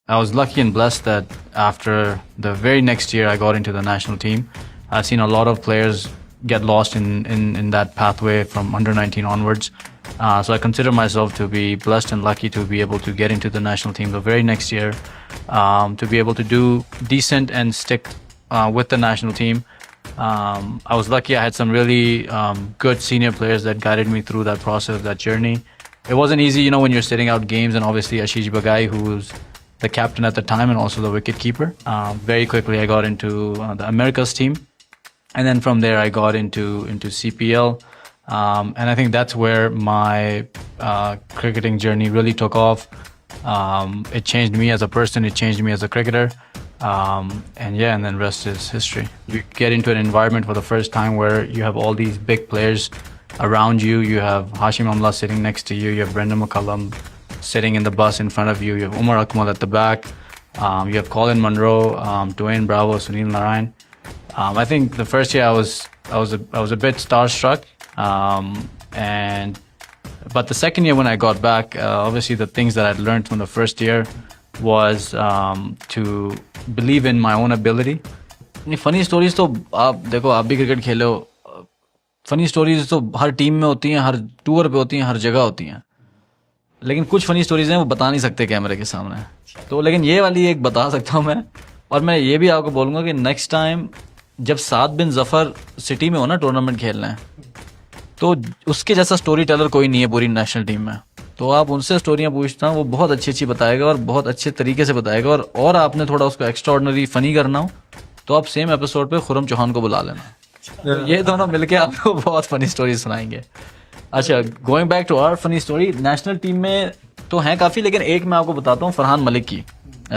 I was lucky and blessed that after the very next year I got into the national team. I've seen a lot of players get lost in that pathway from under 19 onwards. So I consider myself to be blessed and lucky to be able to get into the national team the very next year, to be able to do decent and stick with the national team. I was lucky I had some really good senior players that guided me through that process, that journey. It wasn't easy, you know, when you're sitting out games, and obviously Ashish Bagai, who was the captain at the time and also the wicket keeper. Very quickly I got into the Americas team, and then from there I got into CPL, and I think that's where my cricketing journey really took off. It changed me as a person, it changed me as a cricketer, and then rest is history. You get into an environment for the first time where you have all these big players around you. You have Hashim Amla sitting next to you, you have Brendan McCullum sitting in the bus in front of you, you have Umar Akmal at the back, you have Colin Munro, Dwayne Bravo, Sunil Narayan. I think the first year I was a bit starstruck, but the second year when I got back, obviously the things that I'd learned from the first year was to believe in my own ability. Funny stories तो आप देखो, आप भी cricket खेले हो, funny stories तो हर team में होती हैं, हर टूर पे होती हैं, हर जगह होती हैं, लेकिन कुछ फनी स्टोरीज हैं वो बता नहीं सकते कैमरे के सामने। तो लेकिन ये वाली एक बता सकता हूँ मैं, और मैं ये भी आपको बोलूँगा कि नेक्स्ट टाइम जब साद बिन जफर सिटी में हो ना टूर्नामेंट खेलना है, तो उसके जैसा स्टोरी टेलर कोई नहीं है पूरी नेशनल टीम में। तो आप उनसे स्टोरियाँ पूछना, वो बहुत अच्छी बताएगा और बहुत अच्छे तरीके से बताएगा। और आपने थोड़ा उसको एक्स्ट्रा ऑर्डिनरी फनी करना हो तो आप सेम एपिसोड पे खुरम चौहान को बुला लेना, ये दोनों मिलके आपको बहुत फनी स्टोरी सुनाएंगे। अच्छा, going back to our funny story, national team में तो हैं काफ़ी, लेकिन एक मैं आपको बताता हूँ फरहान मलिक की।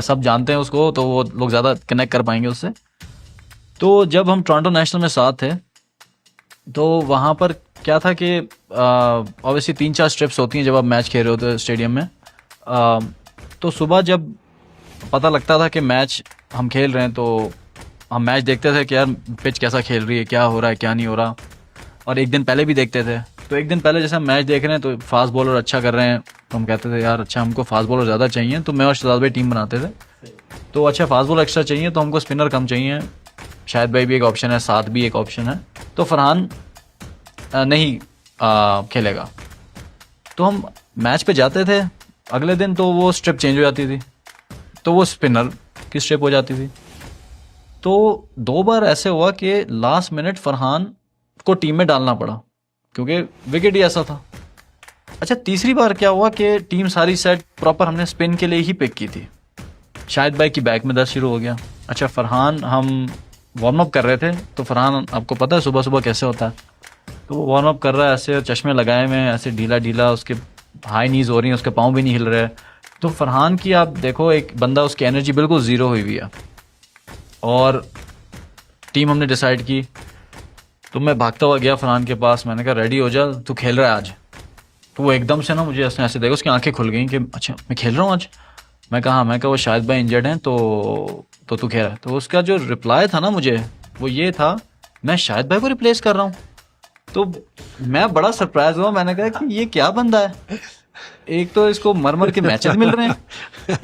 सब जानते हैं उसको, तो वो लोग ज़्यादा कनेक्ट कर पाएंगे उससे। तो जब हम टोरंटो नेशनल में साथ थे, तो वहाँ पर क्या था कि ऑब्वियसली 3-4 स्ट्रिप्स होती हैं जब आप मैच खेल रहे होते स्टेडियम में। तो सुबह जब पता लगता था कि मैच हम खेल रहे हैं, तो हम मैच देखते थे कि यार पिच कैसा खेल रही है, क्या हो रहा है, क्या नहीं हो रहा। और एक दिन पहले भी देखते थे, तो एक दिन पहले जैसे हम मैच देख रहे हैं तो फास्ट बॉलर अच्छा कर रहे हैं, तो हम कहते थे यार अच्छा हमको फास्ट बॉलर ज़्यादा चाहिए। तो मैं और शहजाद भाई टीम बनाते थे, तो अच्छा फास्ट बॉलर एक्स्ट्रा चाहिए, तो हमको स्पिनर कम चाहिए। शाहिद भाई भी एक ऑप्शन है, साथ भी एक ऑप्शन है, तो फरहान नहीं खेलेगा। तो हम मैच पे जाते थे, अगले दिन तो वो स्ट्रिप चेंज हो जाती थी, तो वो स्पिनर की स्ट्रिप हो जाती थी। तो 2 बार ऐसे हुआ कि लास्ट मिनट फरहान को टीम में डालना पड़ा, क्योंकि विकेट ही ऐसा था। अच्छा, तीसरी बार क्या हुआ कि टीम सारी सेट प्रॉपर हमने स्पिन के लिए ही पिक की थी, शाहिद भाई की बैक में दर्द शुरू हो गया। अच्छा, फरहान, हम वार्म अप कर रहे थे, तो फरहान आपको पता है सुबह सुबह कैसे होता है, तो वो वार्म अप कर रहा है ऐसे, चश्मे लगाए हुए ऐसे ढीला ढीला, उसके हाई नीज हो रही हैं, उसके पाँव भी नहीं हिल रहे। तो फरहान की आप देखो, एक बंदा उसकी एनर्जी बिल्कुल ज़ीरो हुई हुई है। और टीम हमने डिसाइड की, तो मैं भागता हुआ गया फरहान के पास, मैंने कहा रेडी हो जा, तू खेल रहा है आज। तो वो एकदम से ना मुझे ऐसे देखा, उसकी आंखें खुल गई कि अच्छा मैं खेल रहा हूँ आज। मैं कहा वो शाहिद भाई इंजर्ड हैं, तो तू खेल रहा है। तो उसका जो रिप्लाई था ना मुझे, वो ये था, मैं शाहिद भाई को रिप्लेस कर रहा हूँ। तो मैं बड़ा सरप्राइज हुआ, मैंने कहा कि ये क्या बंदा है, एक तो इसको मर के मैचेस मिल रहे हैं,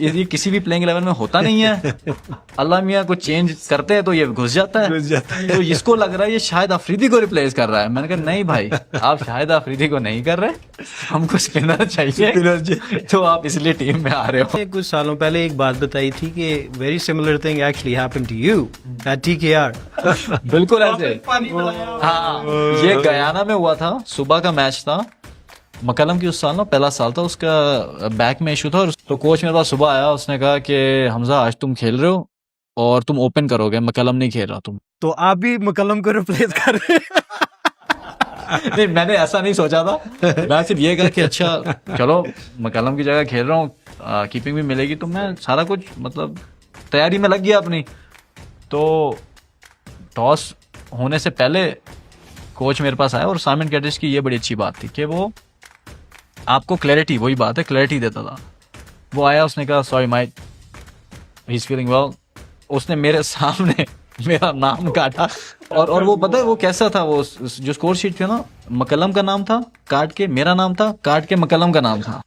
ये किसी भी प्लेइंग 11 में होता नहीं है, अल्लाह मियाँ कुछ चेंज करते हैं तो ये घुस जाता है। तो इसको लग रहा है ये शाहिद अफरीदी को रिप्लेस कर रहा है। मैंने कहा नहीं भाई, आप शाहिद अफरीदी को नहीं कर रहे, हमको स्पिनर चाहिए, तो आप इसलिए टीम में आ रहे हो। कुछ सालों पहले एक बात बताई थी कि very similar thing actually happened to you at TKR। बिल्कुल ऐसे, हाँ, ये गयाना में हुआ था, सुबह का मैच था, मकलम की उस साल ना पहला साल था, उसका बैक में इशू था। तो कोच मेरे पास सुबह आया, उसने कहा कि हमजा आज तुम खेल रहे हो और तुम ओपन करोगे, मकलम नहीं खेल रहा तुम। तो आप भी मकलम को रिप्लेस कर रहे हैं? नहीं, मैंने ऐसा नहीं सोचा था, मैं सिर्फ ये कहा कि अच्छा चलो मकलम की जगह खेल रहा हूँ, कीपिंग भी मिलेगी, तो मैं सारा कुछ मतलब तैयारी में लग गया अपनी। तो टॉस होने से पहले कोच मेरे पास आया, और साइमन कैटिस की ये बड़ी अच्छी बात थी कि वो आपको क्लैरिटी, वही बात है, क्लैरिटी देता था। वो आया, उसने कहा sorry might, he is feeling well. उसने मेरे सामने मेरा नाम काटा, और वो पता है वो कैसा था, वो जो स्कोर शीट थी ना, मकलम का नाम था काट के मेरा नाम था, काट के मकलम का नाम था।